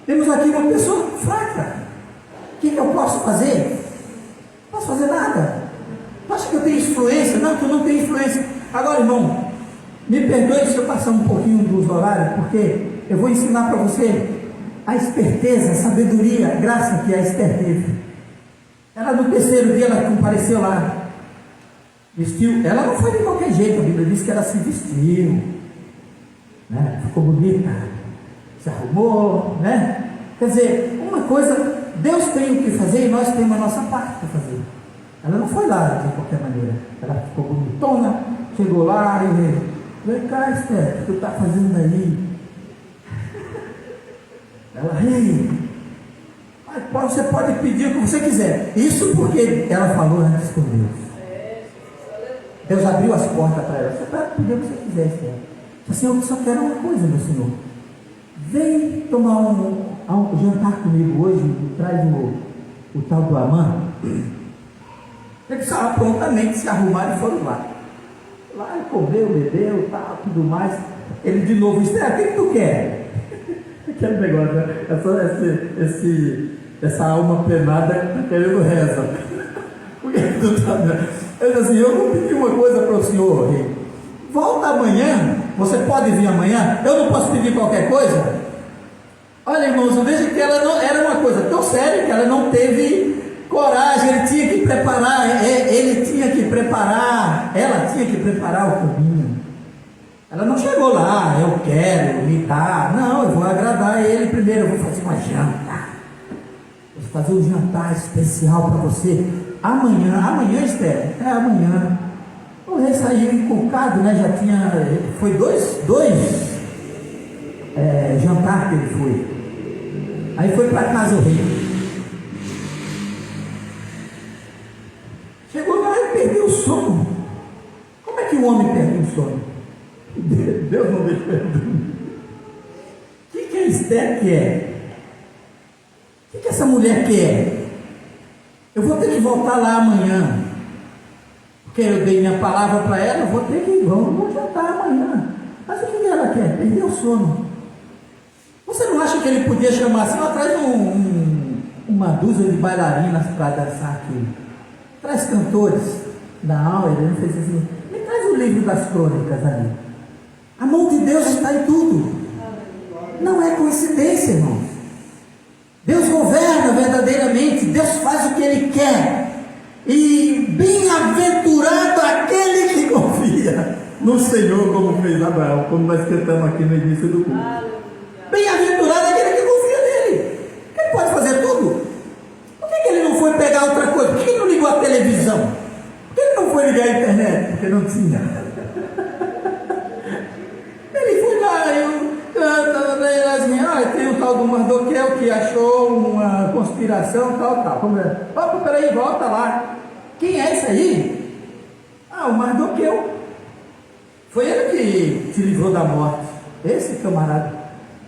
temos aqui uma pessoa fraca. O que eu posso fazer? Não posso fazer nada. Tu acha que eu tenho influência? Não, tu não tem influência. Agora, irmão, me perdoe se eu passar um pouquinho dos horários, porque eu vou ensinar para você a esperteza, a sabedoria, a graça que a Esther teve. Ela no 3º dia, ela compareceu lá, vestiu, ela não foi de qualquer jeito, a Bíblia diz que ela se vestiu, né? Ficou bonita, se arrumou, né? Quer dizer, uma coisa, Deus tem o que fazer e nós temos a nossa parte para fazer. Ela não foi lá de qualquer maneira, ela ficou bonitona, chegou lá e vem cá, Esther, o que tu está fazendo aí? Ela, você pode pedir o que você quiser. Isso porque ela falou antes com Deus. Deus abriu as portas para ela. Você pode pedir o que você quiser, Esther. Assim, eu só quero uma coisa, meu Senhor. Vem tomar um jantar comigo hoje e traz o tal do Amã. Eles prontamente se arrumaram e foram lá. Lá ele comeu, bebeu, tal, tudo mais. Ele de novo, Esther, o que tu quer? Aquele negócio, né? Essa alma penada que está querendo reza. Por que tu tá vendo? Ele disse assim, eu vou pedir uma coisa para o senhor, rei. Volta amanhã, você pode vir amanhã, eu não posso pedir qualquer coisa. Olha, irmãos, eu vejo que ela não era uma coisa tão séria que ela não teve coragem, ela tinha que preparar o caminho. Ela não chegou lá, eu quero, me dá. Não, eu vou agradar ele primeiro, eu vou fazer uma janta. Vou fazer um jantar especial para você. Amanhã, Esther? É amanhã. O rei saiu encucado, né? Já tinha. Foi dois jantar que ele foi. Aí foi para casa o rei. Chegou lá e perdeu o sono. Como é que o homem perde o sono? Deus não deixa dormir. O que a Esther quer? O que essa mulher quer? Eu vou ter que voltar lá amanhã, porque eu dei minha palavra para ela. Eu vou ter que ir, vamos jantar amanhã. Mas o que ela quer? Perder o sono. Você não acha que ele podia chamar assim, traz uma dúzia de bailarinas para dançar aqui, traz cantores da aula? Ele fez assim, me traz o livro das crônicas ali. A mão de Deus está em tudo. Não é coincidência, irmãos. Deus governa verdadeiramente, Deus faz o que Ele quer. E bem-aventurado aquele que confia no Senhor, como fez Abraão, como nós cantamos aqui no início do culto. Bem-aventurado aquele que confia nele. Ele pode fazer tudo. Por que ele não foi pegar outra coisa? Por que ele não ligou a televisão? Por que ele não foi ligar a internet? Porque não tinha. Ele foi lá, tem um tal do Mardoqueu que achou uma conspiração, tal. Como é? Opa, peraí, volta lá. Quem é esse aí? O Mardoqueu. Foi ele que te livrou da morte. Esse camarada.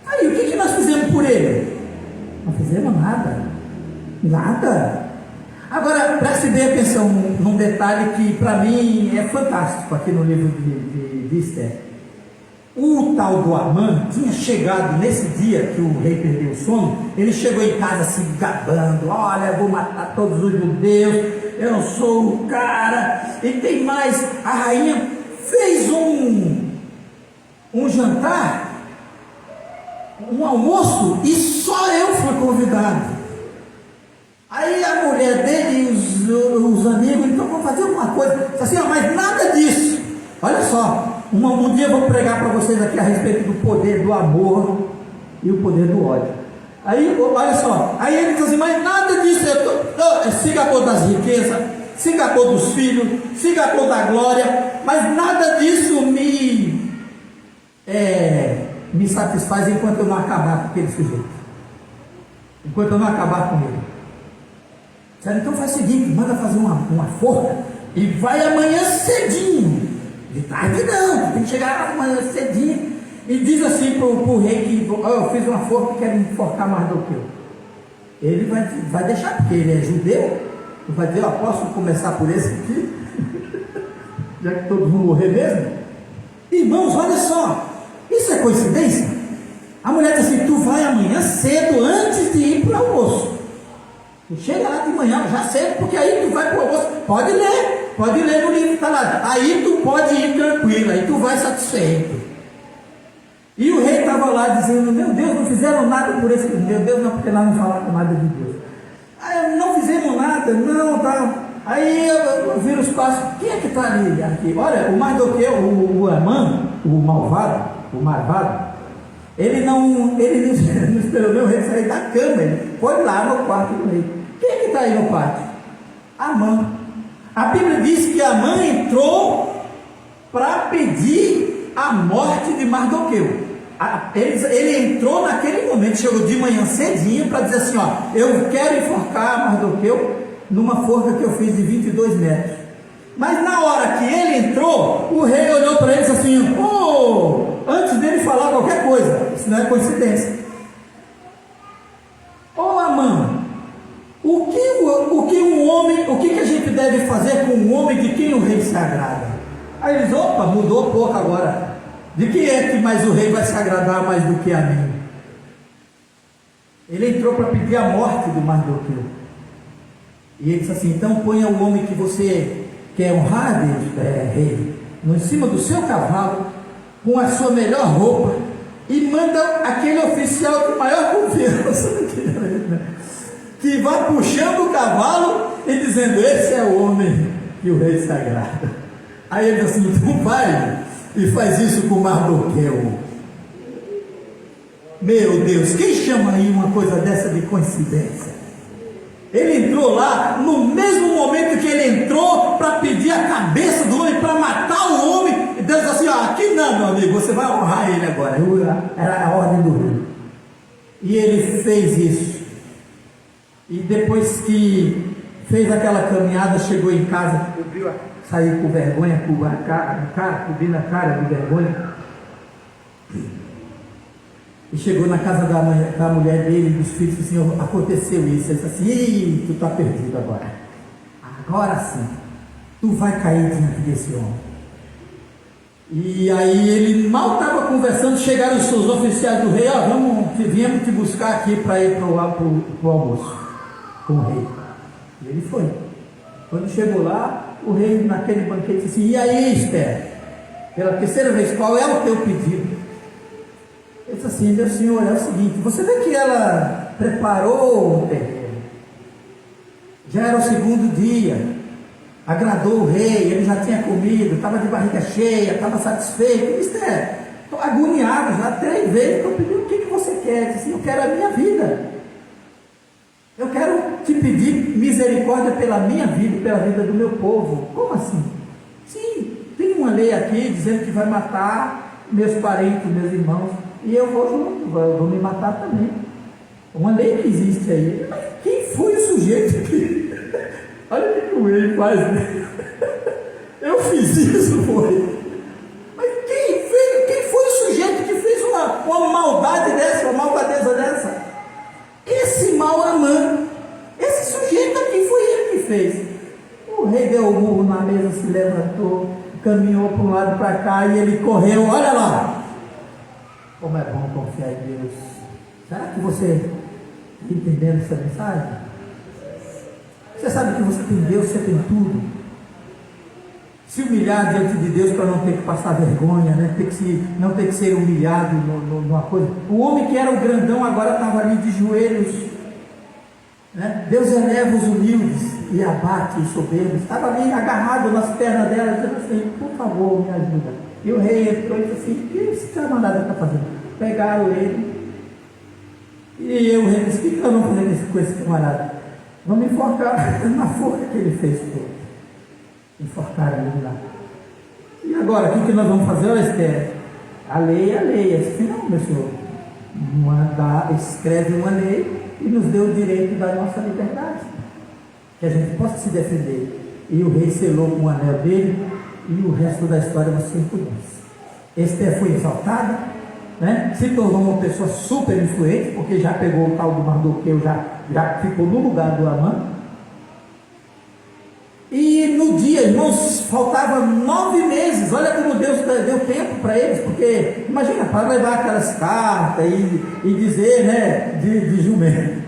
Aí, o que nós fizemos por ele? Não fizemos nada. Nada. Agora, preste bem atenção num detalhe que para mim é fantástico aqui no livro de Esther. O tal do Amã tinha chegado nesse dia que o rei perdeu o sono. Ele chegou em casa se gabando: olha, eu vou matar todos os judeus, eu sou o cara. E tem mais, a rainha fez um jantar, um almoço, e só eu fui convidado. Aí a mulher dele e os amigos, então vamos fazer alguma coisa. Assim, mas nada disso. Olha só. Um dia eu vou pregar para vocês aqui a respeito do poder do amor e o poder do ódio. Aí, olha só, aí ele diz assim: mas nada disso, se gabou das riquezas, se gabou dos filhos, se gabou da glória, mas nada disso me satisfaz enquanto eu não acabar com aquele sujeito, enquanto eu não acabar com ele. Sabe? Então faz o seguinte: manda fazer uma forca e vai amanhã cedinho. De tarde não, tem que chegar amanhã cedinho. E diz assim para o rei que eu fiz uma forca e quero enforcar Mardoqueu. Ele vai deixar, porque ele é judeu. Ele vai dizer: posso começar por esse aqui? Já que todos vão morrer mesmo. Irmãos, olha só, isso é coincidência? A mulher diz assim: tu vai amanhã cedo, antes de ir para o almoço. Tu chega lá de manhã, já cedo, porque aí tu vai para o almoço. Pode ler no livro que está lá. Aí tu pode ir tranquilo, aí tu vai satisfeito. E o rei estava lá dizendo: meu Deus, não fizeram nada por esse. Meu Deus, não, porque lá não falaram nada de Deus. Aí, não fizemos nada, não, tá. Aí eu viro os passos: quem é que está ali? Aqui? Olha, o Mardoqueu, o Amã, o malvado, ele não esperou nem o rei sair da cama, ele foi lá no quarto do rei. Quem é que está aí no pátio? Amã. A Bíblia diz que Amã entrou para pedir a morte de Mardoqueu. Ele entrou naquele momento, chegou de manhã cedinho para dizer assim: eu quero enforcar Mardoqueu numa forca que eu fiz de 22 metros. Mas na hora que ele entrou, o rei olhou para ele e disse assim: antes dele falar qualquer coisa, isso não é coincidência. Amã, o que a gente deve fazer com um homem de quem o rei se agrada? Aí eles: mudou pouco agora. De quem é que mais o rei vai se agradar mais do que a mim? Ele entrou para pedir a morte do Mardoqueu. E ele disse assim: então ponha o homem que você quer honrar, rei, em cima do seu cavalo, com a sua melhor roupa, e manda aquele oficial de maior confiança que vai puxando o cavalo e dizendo: esse é o homem que o rei se agrada. Aí ele diz assim: então vai e faz isso com Mardoqueu. Meu Deus, quem chama aí uma coisa dessa de coincidência? Ele entrou lá, no mesmo momento que ele entrou para pedir a cabeça do homem, para matar o homem, e Deus disse assim: aqui não, meu amigo, você vai honrar ele agora. Era a ordem do rei. E ele fez isso. E depois que fez aquela caminhada, chegou em casa, saiu com vergonha, cobrindo a cara de vergonha. E chegou na casa da mulher dele e dos filhos, assim: aconteceu isso. Ele disse assim: tu está perdido agora. Agora sim, tu vai cair diante desse homem. E aí ele mal estava conversando, chegaram os seus oficiais do rei: viemos te buscar aqui para ir para o almoço com o rei. E ele foi. Quando chegou lá, o rei naquele banquete disse assim: e aí, Esther, pela terceira vez: qual é o teu pedido? Ele disse assim: meu senhor, é o seguinte, você vê que ela preparou o terreno, já era o segundo dia, agradou o rei, ele já tinha comido, estava de barriga cheia, estava satisfeito. Estou agoniado já 3 vezes, estou pedindo: o que você quer? Ele disse assim: eu quero a minha vida, eu quero te pedir misericórdia pela minha vida e pela vida do meu povo. Como assim? Sim, tem uma lei aqui dizendo que vai matar meus parentes, meus irmãos, e eu vou junto, vou me matar também. Uma lei que existe aí. Mas quem foi o sujeito que... Olha o que o rei faz, né? Eu fiz isso, foi. Mas quem foi o sujeito que fez uma maldade dessa, uma malvadeza dessa? Esse Amã, esse sujeito aqui, foi ele que fez. O rei deu o murro na mesa, se levantou, caminhou para um lado para cá e ele correu. Olha lá! Como é bom confiar em Deus. Será que você está entendendo essa mensagem? Você sabe que você tem Deus, você tem tudo. Se humilhar diante de Deus para não ter que passar vergonha, né? Não ter que ser humilhado numa coisa. O homem que era o grandão agora estava ali de joelhos, né? Deus eleva os humildes e abate os soberbos. Estava ali agarrado nas pernas dela, dizendo assim: por favor, me ajuda. E o rei entrou e disse assim: o que esse camarada está fazendo? Pegaram ele, e o rei disse: o que nós vamos fazer com esse camarada? Vamos enforcar na forca que ele fez. Enforcaram ele lá. E agora, o que nós vamos fazer? Olha, Esther, a lei é a lei. Eu disse: não, meu senhor, escreve uma lei e nos dê o direito da nossa liberdade, que a gente possa se defender. E o rei selou com o anel dele, e o resto da história você conhece. Esther foi exaltada, né? Se tornou uma pessoa super influente, porque já pegou o tal do Mardoqueu, já ficou no lugar do Amã. E no dia, irmãos, faltava 9 meses. Olha como Deus deu tempo para eles, porque imagina, para levar aquelas cartas e dizer, né, de jumento,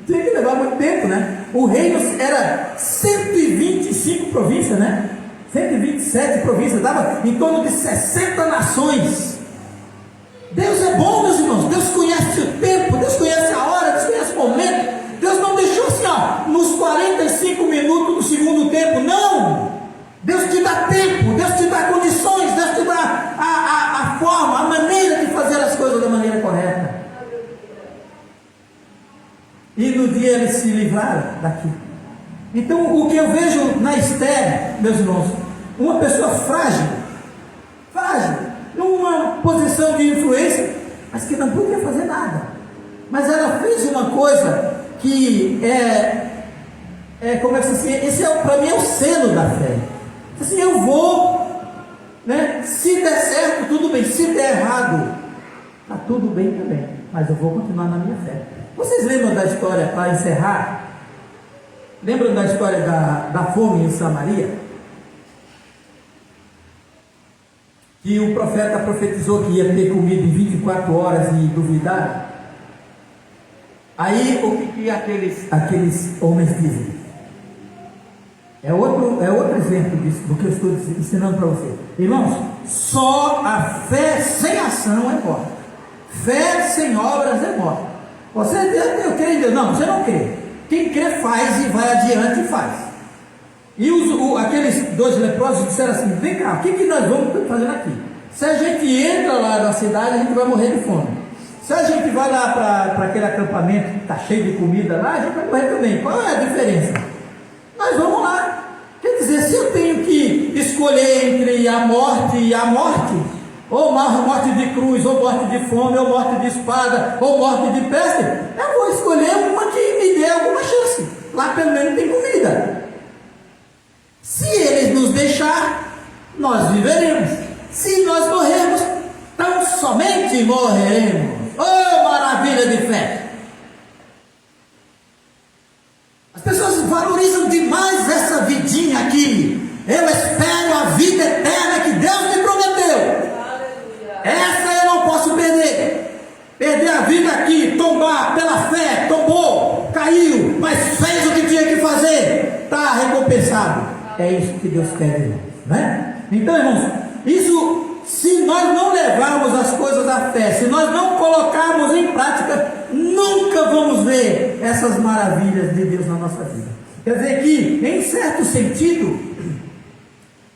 tinha que levar muito tempo, né? O reino era 125 províncias, né? 127 províncias, dava em torno de 60 nações. Deus é bom, meus irmãos. Deus conhece o tempo, Deus conhece a hora, Deus conhece o momento. Deus não deixou assim, ó, nos 45 minutos do segundo tempo. Não! Deus te dá tempo, Deus te dá condições, Deus te dá a forma, a maneira de fazer as coisas da maneira correta. E no dia eles se livraram daqui. Então, o que eu vejo na Esther, meus irmãos, uma pessoa frágil, numa posição de influência, mas que não podia fazer nada. Mas ela fez uma coisa que como é que assim, esse para mim é o selo da fé. Assim, eu vou, né? Se der certo, tudo bem. Se der errado, está tudo bem também. Mas eu vou continuar na minha fé. Vocês lembram da história, para encerrar? Lembram da história da fome em Samaria? Que o profeta profetizou que ia ter comida em 24 horas e duvidaram. Aí o que aqueles homens dizem? É outro exemplo disso, do que eu estou ensinando para você. Irmãos, só a fé sem ação é morta. Fé sem obras é morta. Você diz: eu creio em Deus. Não, você não crê. Quem crê faz e vai adiante e faz. E aqueles 2 leprosos disseram assim: vem cá, o que nós vamos fazendo aqui? Se a gente entra lá na cidade, a gente vai morrer de fome. Se a gente vai lá para aquele acampamento que está cheio de comida lá, a gente vai morrer também. Qual é a diferença? Nós vamos lá. Quer dizer, se eu tenho que escolher entre a morte, ou morte de cruz, ou morte de fome, ou morte de espada, ou morte de peste, eu vou escolher uma que me dê alguma chance. Lá pelo menos tem comida. Se eles nos deixar, nós viveremos. Se nós morrermos, tão somente morreremos. Oh, maravilha de fé! As pessoas valorizam demais essa vidinha aqui. Eu espero a vida eterna que Deus me prometeu. Aleluia. Essa eu não posso perder. Perder a vida aqui, tombar pela fé, tombou, caiu, mas fez o que tinha que fazer, está recompensado. É isso que Deus quer, né? Então, irmãos, Isso, se nós não levarmos as coisas à fé, se nós não colocarmos em prática, nunca vamos ver essas maravilhas de Deus na nossa vida. Quer dizer que, em certo sentido,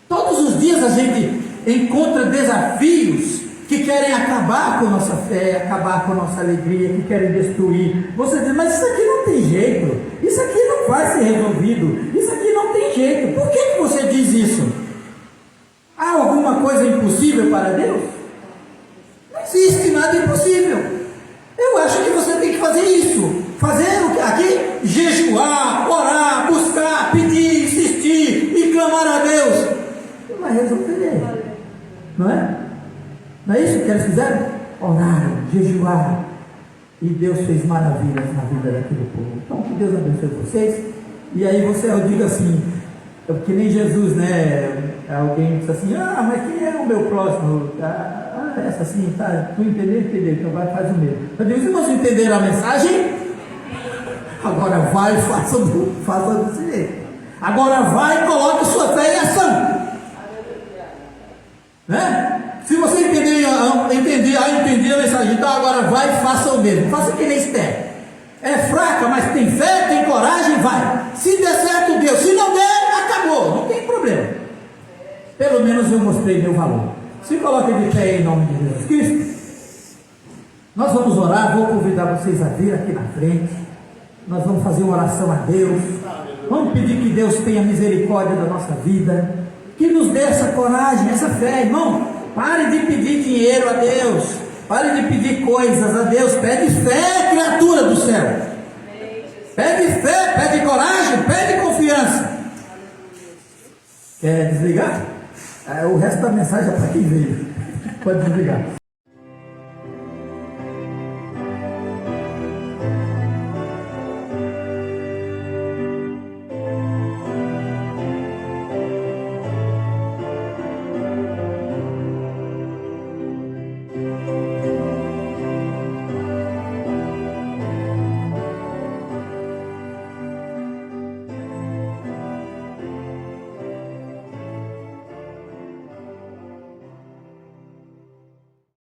todos os dias a gente encontra desafios que querem acabar com a nossa fé, acabar com a nossa alegria, que querem destruir. Você diz, mas isso aqui não tem jeito, isso aqui não vai ser resolvido, isso aqui não tem jeito. Por que você diz isso? Há alguma coisa impossível para Deus? Não existe nada impossível. Eu acho que você tem que fazer isso. Fazer o que aqui? Jejuar, orar, buscar, pedir, insistir e clamar a Deus. Não vai resolver. Não é? Não é isso que eles fizeram? Oraram, jejuaram. E Deus fez maravilhas na vida daquele povo. Então que Deus abençoe vocês. E aí eu digo assim, que nem Jesus, né? Alguém diz assim, mas quem é o meu próximo? Essa assim, tá? Tu entendeu? Então vai, faz o mesmo. Eu digo, se vocês entenderam a mensagem, agora vai e faça desse jeito. Agora vai e coloque sua fé em ação. Né? Se você entender a mensagem, então agora vai e faça o mesmo. Faça que nem Esther. É fraca, mas tem fé, tem coragem, vai. Se der certo, deu. Se não der, acabou. Não tem problema. Pelo menos eu mostrei meu valor. Se coloque de pé em nome de Jesus Cristo. Nós vamos orar. Vou convidar vocês a vir aqui na frente. Nós vamos fazer uma oração a Deus. Vamos pedir que Deus tenha misericórdia da nossa vida. Que nos dê essa coragem, essa fé, irmão. Pare de pedir dinheiro a Deus. Pare de pedir coisas a Deus. Pede fé, criatura do céu. Pede fé, pede coragem, pede confiança. Quer desligar? O resto da mensagem é para quem veio. Pode desligar.